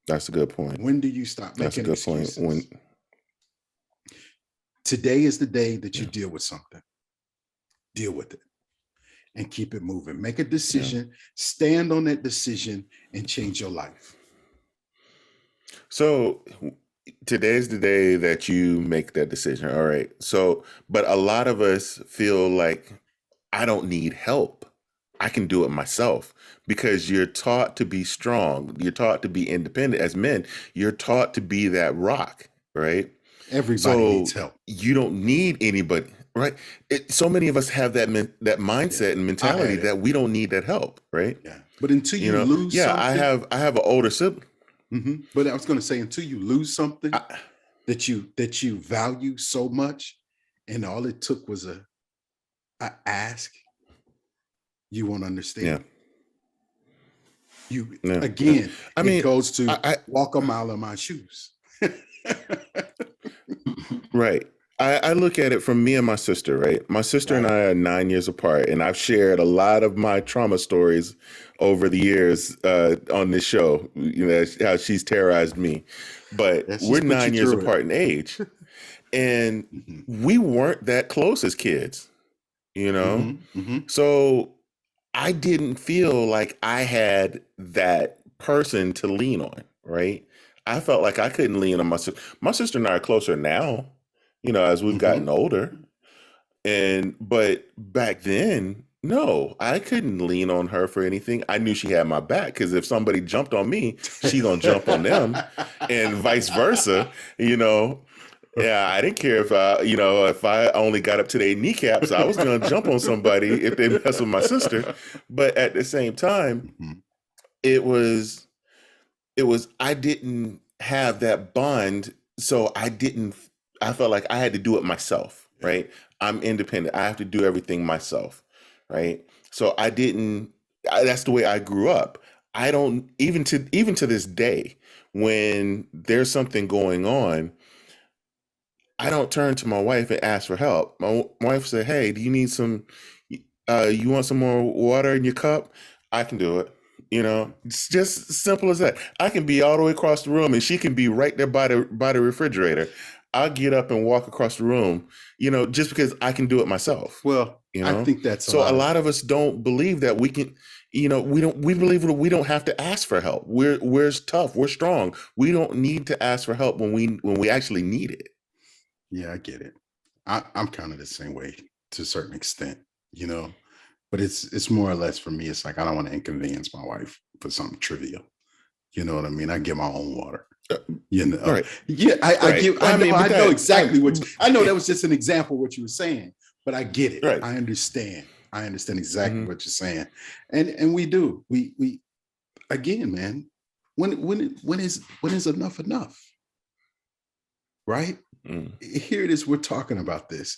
That's a good point. When do you stop making excuses? Today is the day that you deal with something. Deal with it and keep it moving. Make a decision, stand on that decision, and change your life. So today's the day that you make that decision. All right. So, but a lot of us feel like I don't need help. I can do it myself, because you're taught to be strong. You're taught to be independent. As men, you're taught to be that rock, right? Everybody needs help. You don't need anybody, right? So many of us have that mindset and mentality that we don't need that help, right? Yeah. But until you lose something. I have an older sibling. Mm-hmm. But I was going to say, until you lose something that you value so much, and all it took was a ask, you won't understand. Again, it goes to walk a mile in my shoes. Right. I look at it from me and my sister, right? My sister and I are 9 years apart, and I've shared a lot of my trauma stories over the years on this show, how she's terrorized me. But we're 9 years apart in age, and we weren't that close as kids, So I didn't feel like I had that person to lean on, right? I felt like I couldn't lean on my sister. My sister and I are closer now, as we've gotten older. But back then, no, I couldn't lean on her for anything. I knew she had my back, because if somebody jumped on me, she gonna jump on them, and vice versa. Yeah, I didn't care if I only got up to their kneecaps. I was gonna jump on somebody if they mess with my sister. But at the same time, it was I didn't have that bond, so I felt like I had to do it myself, right? I'm independent. I have to do everything myself, right? So that's the way I grew up. I don't, even to this day, when there's something going on, I don't turn to my wife and ask for help. My wife said, "Hey, do you need you want some more water in your cup?" I can do it. It's just simple as that. I can be all the way across the room, and she can be right there by the refrigerator. I'll get up and walk across the room, just because I can do it myself. Well, I think that's so. A lot of us don't believe that we can. We believe that we don't have to ask for help. We're tough. We're strong. We don't need to ask for help when we actually need it. Yeah, I get it. I'm kind of the same way to a certain extent, but it's more or less, for me, it's like, I don't want to inconvenience my wife for something trivial. You know what I mean? I get my own water. Right. Yeah, I know exactly I know that was just an example of what you were saying, but I get it. Right. I understand exactly what you're saying. And we do. We again, man, when is enough? Right? Here it is, we're talking about this.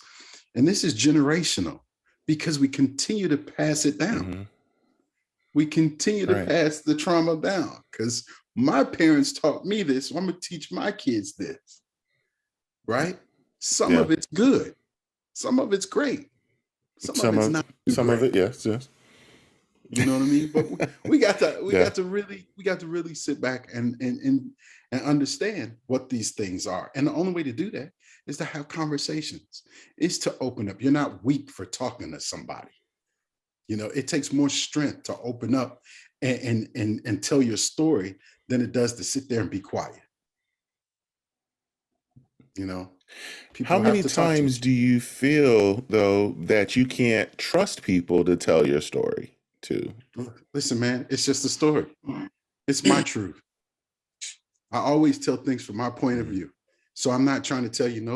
And this is generational, because we continue to pass it down. We continue to pass the trauma down, because my parents taught me this, so I'm going to teach my kids this, right? Some of it's good. Some of it's great. Some of it's not too some great. of it, yes. You know what I mean? But we got to really sit back and understand what these things are. And the only way to do that is to have conversations, is to open up. You're not weak for talking to somebody. It takes more strength to open up and tell your story than it does to sit there and be quiet. How many times do you feel, though, that you can't trust people to tell your story to? Listen, man, it's just a story. It's my truth. I always tell things from my point of view. So I'm not trying to tell you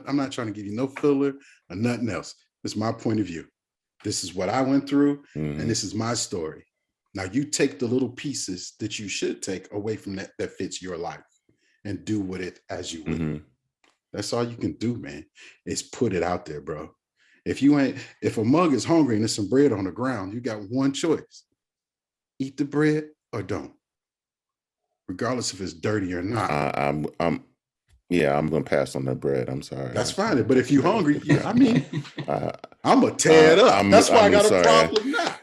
I'm not trying to give you no filler or nothing else. It's my point of view. This is what I went through, and this is my story. Now you take the little pieces that you should take away from that fits your life, and do with it as you will. That's all you can do, man, is put it out there, bro. If a mug is hungry and there's some bread on the ground, you got one choice: eat the bread or don't, regardless if it's dirty or not. I'm gonna pass on the bread. I'm sorry. That's fine. But if you're hungry, I'm gonna tear it up. That's why I got a problem now.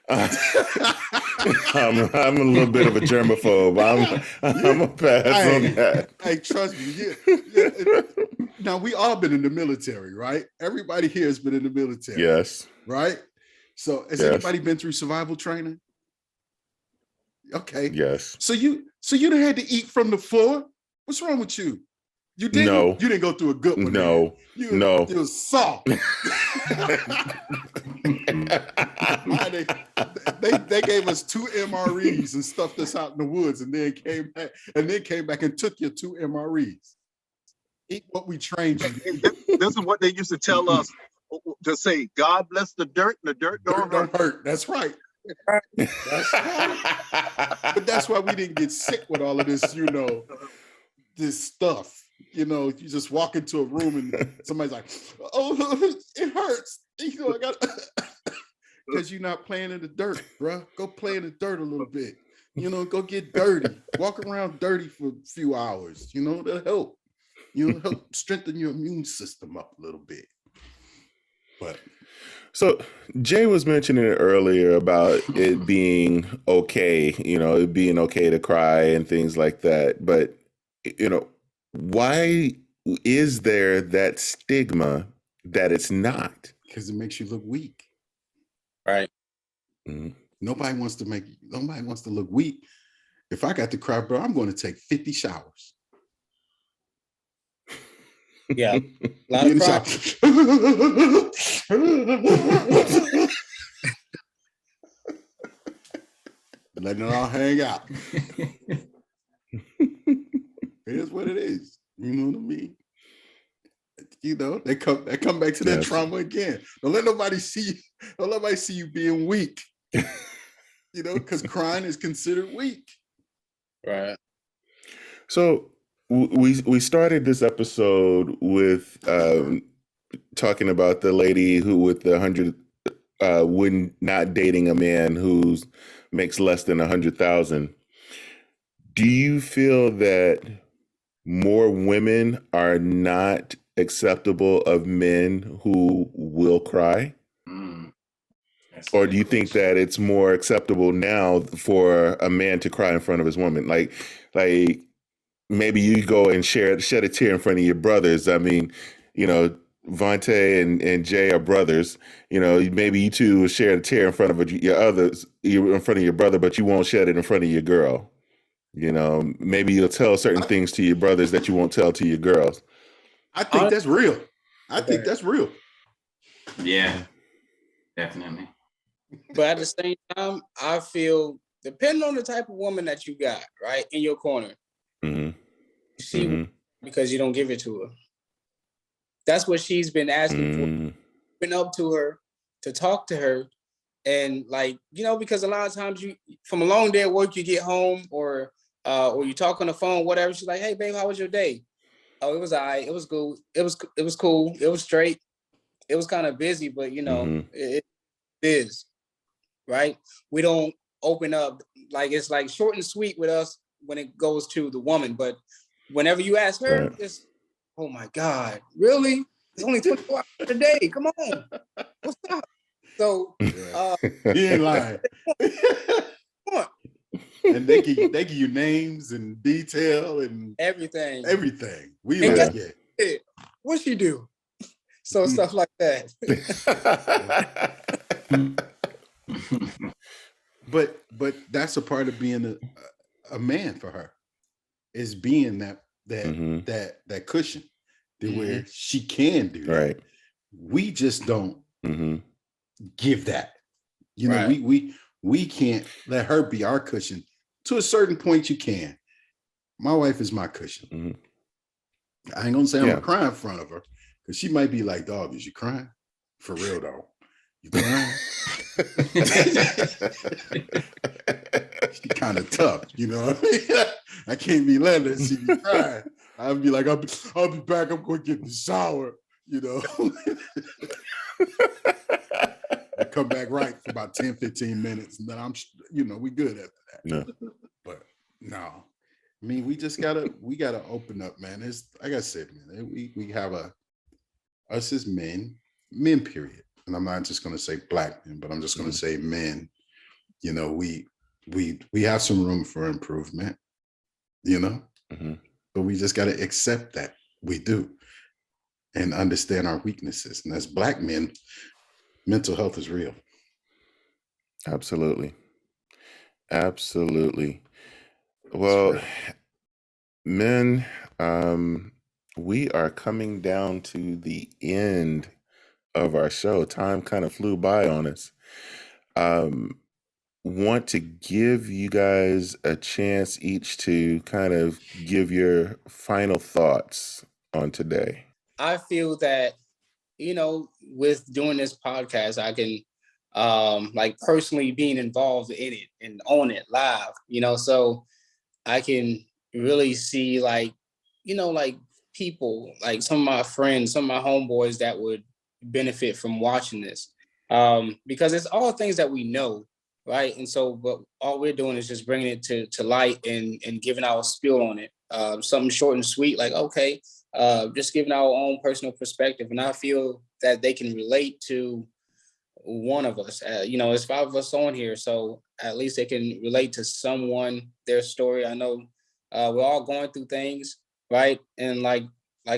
I'm a little bit of a germaphobe. I'm gonna pass on that. Hey, trust me. Now, we all been in the military, right? Everybody here has been in the military. Yes. Right? So has anybody been through survival training? Okay. Yes. So you done had to eat from the floor? What's wrong with you? You didn't? No. You didn't go through a good one. No. You was soft. They gave us 2 MREs and stuffed us out in the woods, and then came back and took your 2 MREs. Eat what we trained you to eat. This is what they used to tell us to say, God bless the dirt, and the dirt don't hurt. That's right. That's right. But that's why we didn't get sick with all of this, this stuff. You just walk into a room and somebody's like, oh, it hurts. I got because you're not playing in the dirt, bro. Go play in the dirt a little bit. Go get dirty. Walk around dirty for a few hours. That'll help. Help strengthen your immune system up a little bit. But so Jay was mentioning it earlier about it being okay, it being okay to cry and things like that. But, why is there that stigma that it's not? Because it makes you look weak. Right. Mm-hmm. Nobody wants to look weak. If I got to cry, bro, I'm going to take 50 showers. Yeah. A lot of cry. Letting it all hang out. It is what it is. You know what I mean? They come back to that trauma again. Don't let nobody see you. Don't let nobody see you being weak. Because crying is considered weak. Right. So we started this episode with talking about the lady who with the 100 when not dating a man who makes less than 100,000. Do you feel that more women are not acceptable of men who will cry? Or do you think that it's more acceptable now for a man to cry in front of his woman? Like maybe you go and shed a tear in front of your brothers. I mean, Vontae and Jae are brothers. Maybe you two will share a tear in front of in front of your brother, but you won't shed it in front of your girl. Maybe you'll tell certain things to your brothers that you won't tell to your girls. I think that's real. I think that's real. Yeah, definitely. But at the same time, I feel, depending on the type of woman that you got, right, in your corner, because you don't give it to her. That's what she's been asking for. Been up to her to talk to her. And because a lot of times from a long day at work, you get home or you talk on the phone, whatever. She's like, hey, babe, how was your day? Oh, it was all right. It was good. It was cool. It was straight. It was kind of busy, but it is, right? We don't open up. It's short and sweet with us when it goes to the woman. But whenever you ask her, it's, oh my God, really? It's only 24 hours a day. Come on. What's up? So he ain't lying. Come on. And they give you names and detail and everything. We what she do? So stuff like that. But that's a part of being a man for her, is being that cushion to where she can do that. Right. We just don't give that. We can't let her be our cushion. To a certain point, you can. My wife is my cushion. I ain't gonna say I'm gonna cry in front of her, because she might be like, dog, is you crying? For real though. You crying? She kind of tough, I can't be letting her see me crying. I'll be like, I'll be back. I'm going to get in the shower, I come back right for about 10, 15 minutes, and then I'm, we good after that. No. But no, I mean, we gotta open up, man. It's like I said, man, we have us as men, period. And I'm not just gonna say black men, but I'm just gonna say men. We have some room for improvement, but we just gotta accept that we do and understand our weaknesses. And as black men, mental health is real. Absolutely. Well, men, we are coming down to the end of our show. Time kind of flew by on us. want to give you guys a chance each to kind of give your final thoughts on today. I feel that, with doing this podcast, I can like personally being involved in it and on it live, so I can really see like people, like some of my friends, some of my homeboys that would benefit from watching this. Because it's all things that we know, right? And so, but all we're doing is just bringing it to light and giving our spiel on it. Something short and sweet, like, okay, just giving our own personal perspective. And I feel that they can relate to one of us. There's 5 of us on here, so at least they can relate to someone, their story. I know we're all going through things, right? And like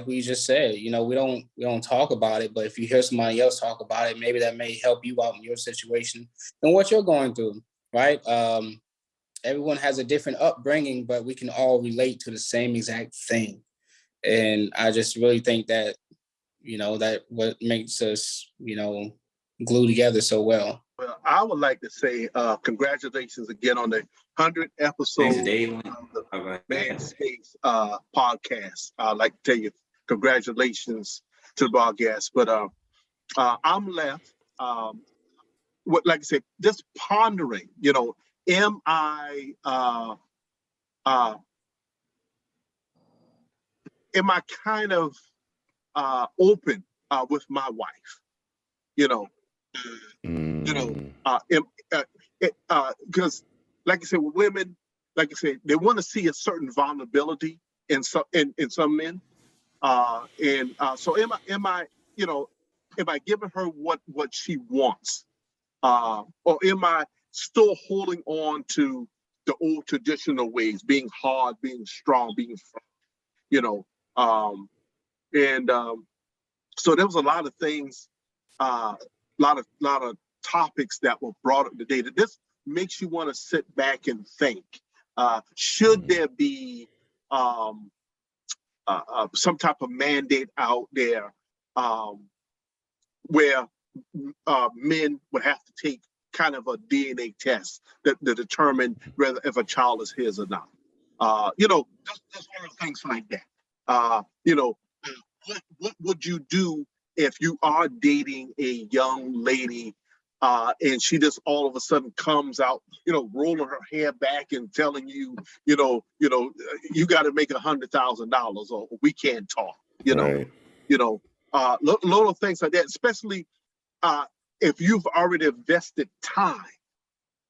we just said, we don't talk about it, but if you hear somebody else talk about it, maybe that may help you out in your situation and what you're going through, right? Everyone has a different upbringing, but we can all relate to the same exact thing. And I just really think that, that what makes us, glue together so well. Well, I would like to say congratulations again on the 100th episode Thanks, Dave. of the Man Space podcast. I'd like to tell you congratulations to the podcast. But I'm left, like I said, just pondering, am I kind of open with my wife, because like I said, with women, like I said, they want to see a certain vulnerability in some men, so am I giving her what she wants, or am I still holding on to the old traditional ways, being hard, being strong, being firm, so there was a lot of things, lot of topics that were brought up today that this makes you want to sit back and think, should there be some type of mandate out there where men would have to take kind of a DNA test to determine whether if a child is his or not, just one of things like that. What would you do if you are dating a young lady and she just all of a sudden comes out, rolling her hair back and telling you, you got to make $100,000 or we can't talk, Right. Little things like that, especially if you've already invested time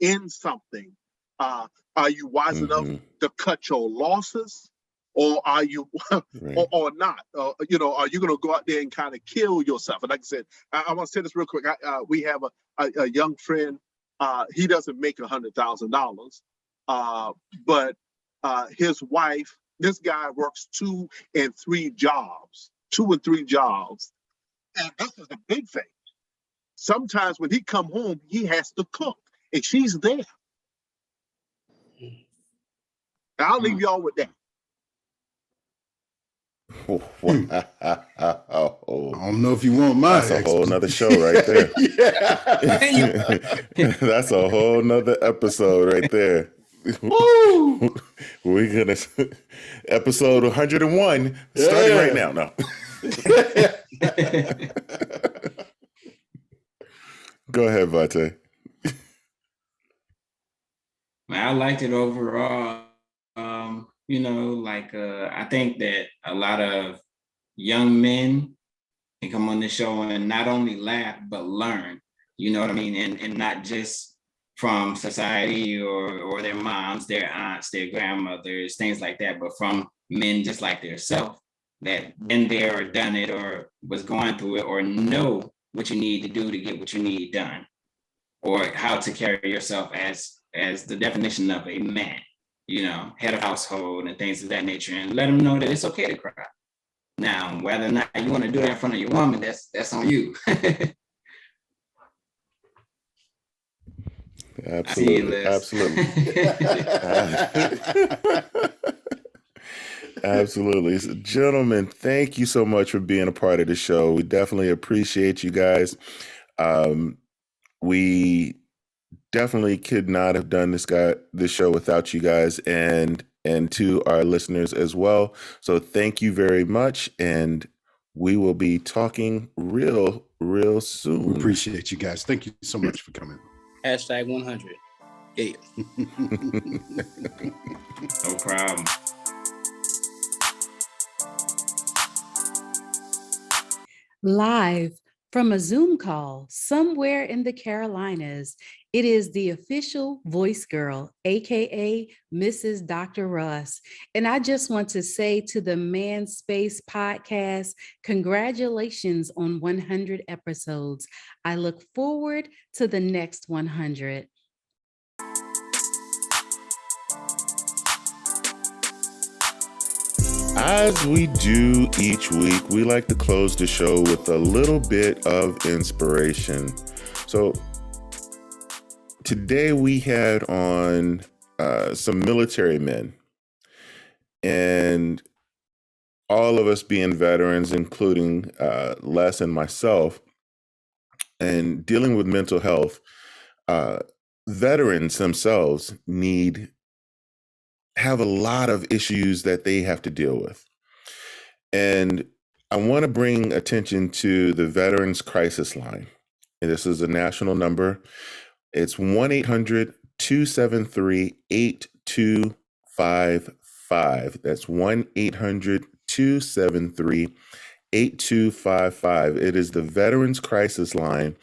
in something. Are you wise enough to cut your losses? Or are you, or not? Are you going to go out there and kind of kill yourself? And like I said, I want to say this real quick. We have a young friend. He doesn't make $100,000, but his wife, this guy works 2 and 3 jobs, and this is the big thing. Sometimes when he come home, he has to cook, and she's there. I'll leave y'all with that. Wow. I don't know if you want my That's a whole nother show right there. That's a whole nother episode right there. We're gonna episode 101 starting right now. No. Go ahead, Vontae. I liked it overall. I think that a lot of young men can come on the show and not only laugh, but learn, you know what I mean? And not just from society or their moms, their aunts, their grandmothers, things like that, but from men just like themselves that been there or done it or was going through it or know what you need to do to get what you need done, or how to carry yourself as the definition of a man. Head of household and things of that nature, and let them know that it's okay to cry. Now, whether or not you want to do that in front of your woman, that's on you. Absolutely. Absolutely. So, gentlemen, thank you so much for being a part of the show. We definitely appreciate you guys. We definitely could not have done this show without you guys, and to our listeners as well. So thank you very much, and we will be talking real soon. We appreciate you guys. Thank you so much for coming. Hashtag 100. Yeah. No problem. Live from a Zoom call somewhere in the Carolinas, it is the official voice girl, aka Mrs. Dr. Russ. And I just want to say to the Man Space podcast, congratulations on 100 episodes. I look forward to the next 100. As we do each week, we like to close the show with a little bit of inspiration. So today we had on some military men, and all of us being veterans, including Les and myself, and dealing with mental health. Veterans themselves have a lot of issues that they have to deal with. And I want to bring attention to the Veterans Crisis Line. And this is a national number. It's 1-800-273-8255. That's 1-800-273-8255. It is the Veterans Crisis Line.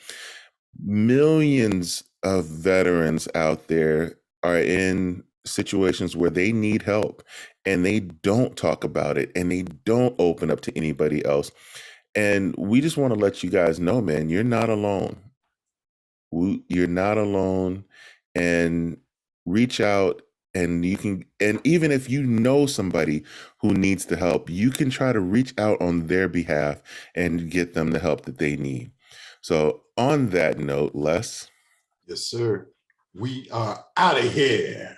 Millions of veterans out there are in situations where they need help, and they don't talk about it, and they don't open up to anybody else. And we just want to let you guys know, man, you're not alone. You're not alone, and reach out, and you can, and even if you know somebody who needs the help, you can try to reach out on their behalf and get them the help that they need. So on that note, Les. Yes, sir. We are out of here.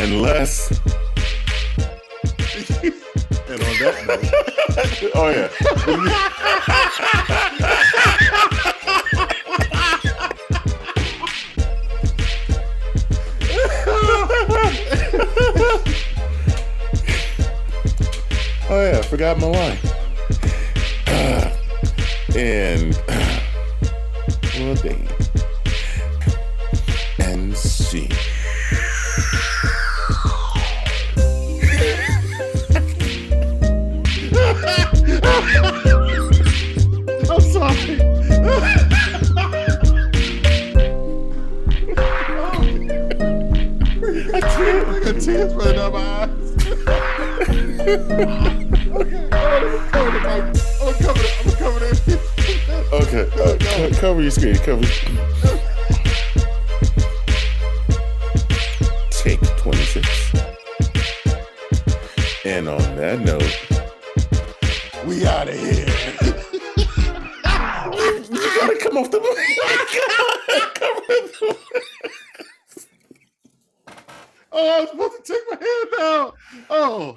Les. And on that note, oh yeah. Oh yeah, I forgot my line. Well, dang. And see. I'm sorry. I got tears running out my eyes. Okay, I'm gonna cover it. Okay, cover your screen. Take 26. And on that note, we out of here. You gotta come off the Oh, I was supposed to take my hand down. Oh.